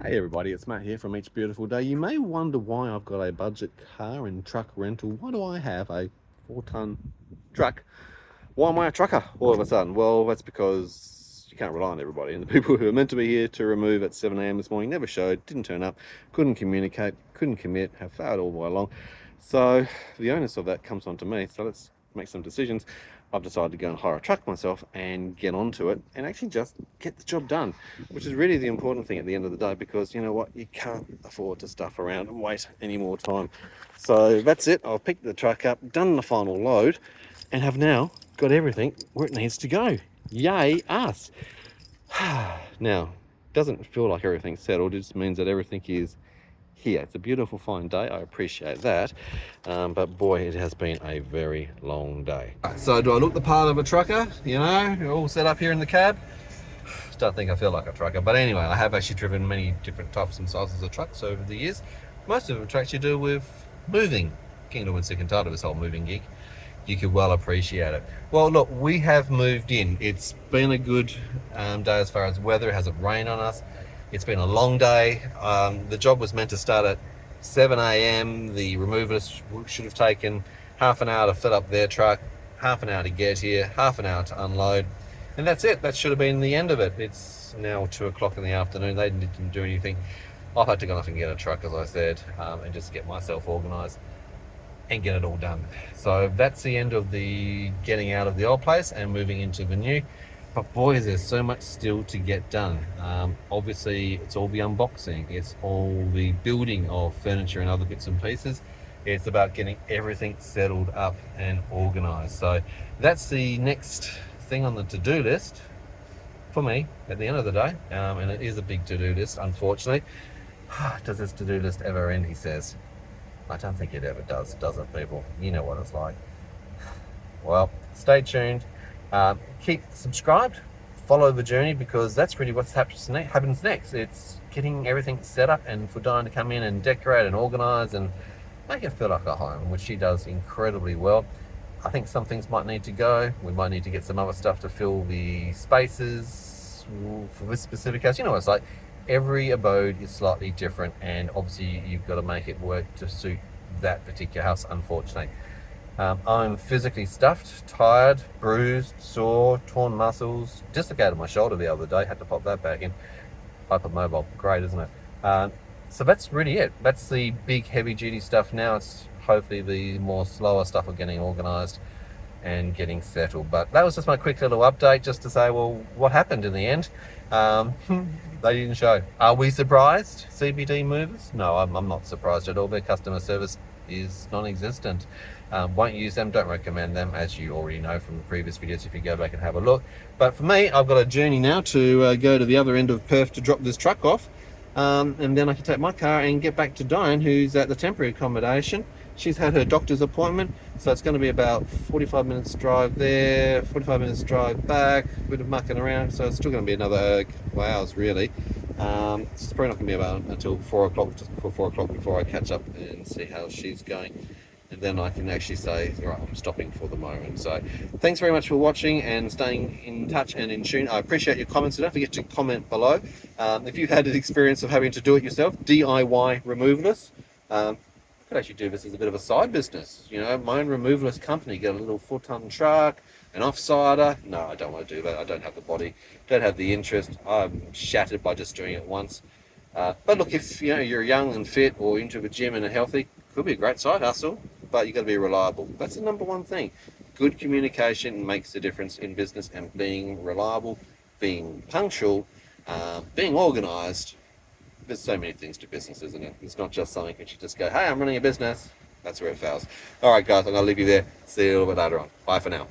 Hey everybody, it's Matt here from Each Beautiful Day. You may wonder why I've got a budget car and truck rental. Why do I have a 4-ton truck? Why am I a trucker all of a sudden? Well, that's because you can't rely on everybody. And the people who are meant to be here to remove at 7 a.m. this morning never showed, didn't turn up, couldn't communicate, couldn't commit, have failed all the way along. So the onus of that comes onto me. So let's make some decisions. I've decided to go and hire a truck myself and get onto it and actually just get the job done, which is really the important thing at the end of the day, because you know what, you can't afford to stuff around and wait any more time. So that's it. I've picked the truck up, done the final load, and have now got everything where it needs to go. Yay us. Now, doesn't feel like everything's settled. It just means that everything is here. It's a beautiful fine day, I appreciate that, but boy, it has been a very long day. So do I look the part of a trucker? You know, you're all set up here in the cab. Don't think I feel like a trucker, but anyway, I have actually driven many different types and sizes of trucks over the years. Most of them trucks you do with moving. Getting a little bit sick and tired of this whole moving gig. You could well appreciate it. Well, look, we have moved in. It's been a good day as far as weather. It hasn't rained on us. It's been a long day. The job was meant to start at 7 a.m. The removalists should have taken half an hour to fill up their truck, half an hour to get here, half an hour to unload. And that's it. That should have been the end of it. It's now 2 o'clock in the afternoon. They didn't do anything. I've had to go off and get a truck, as I said, and just get myself organised and get it all done. So that's the end of the getting out of the old place and moving into the new. But boys, there's so much still to get done. Obviously, it's all the unboxing. It's all the building of furniture and other bits and pieces. It's about getting everything settled up and organised. So that's the next thing on the to-do list for me at the end of the day. And it is a big to-do list, unfortunately. Does this to-do list ever end, he says. I don't think it ever does it, people? You know what it's like. Well, stay tuned. Keep subscribed, follow the journey, because that's really what happens next. It's getting everything set up and for Dyan to come in and decorate and organise and make it feel like a home, which she does incredibly well. I think some things might need to go. We might need to get some other stuff to fill the spaces for this specific house. You know what it's like. Every abode is slightly different, and obviously you've got to make it work to suit that particular house, unfortunately. I'm physically stuffed, tired, bruised, sore, torn muscles, dislocated my shoulder the other day, had to pop that back in. Hypermobile, great, isn't it? So that's really it. That's the big heavy duty stuff. Now it's hopefully the more slower stuff of getting organised and getting settled. But that was just my quick little update, just to say, well, what happened in the end? They didn't show. Are we surprised, CBD movers? No, I'm not surprised at all. Their customer service is non-existent. Won't use them, don't recommend them, as you already know from the previous videos if you go back and have a look. But for me, I've got a journey now to go to the other end of Perth to drop this truck off, and then I can take my car and get back to Dyan, who's at the temporary accommodation. She's had her doctor's appointment, so it's going to be about 45 minutes drive there, 45 minutes drive back, a bit of mucking around, so it's still going to be another couple of hours really. It's probably not going to be about until 4 o'clock, just before 4 o'clock, before I catch up and see how she's going. And then I can actually say, all right, I'm stopping for the moment. So thanks very much for watching and staying in touch and in tune. I appreciate your comments. So don't forget to comment below. If you've had an experience of having to do it yourself, DIY removalist, I could actually do this as a bit of a side business. You know, my own removalist company, get a little 4-ton truck, an off-sider. No, I don't want to do that. I don't have the body, don't have the interest. I'm shattered by just doing it once. But look, if you know you're young and fit or into the gym and are healthy, could be a great side hustle, but you got to be reliable. That's the number one thing. Good communication makes the difference in business, and being reliable, being punctual, being organised. There's so many things to business, isn't it? It's not just something that you just go, hey, I'm running a business. That's where it fails. All right, guys, I'm going to leave you there. See you a little bit later on. Bye for now.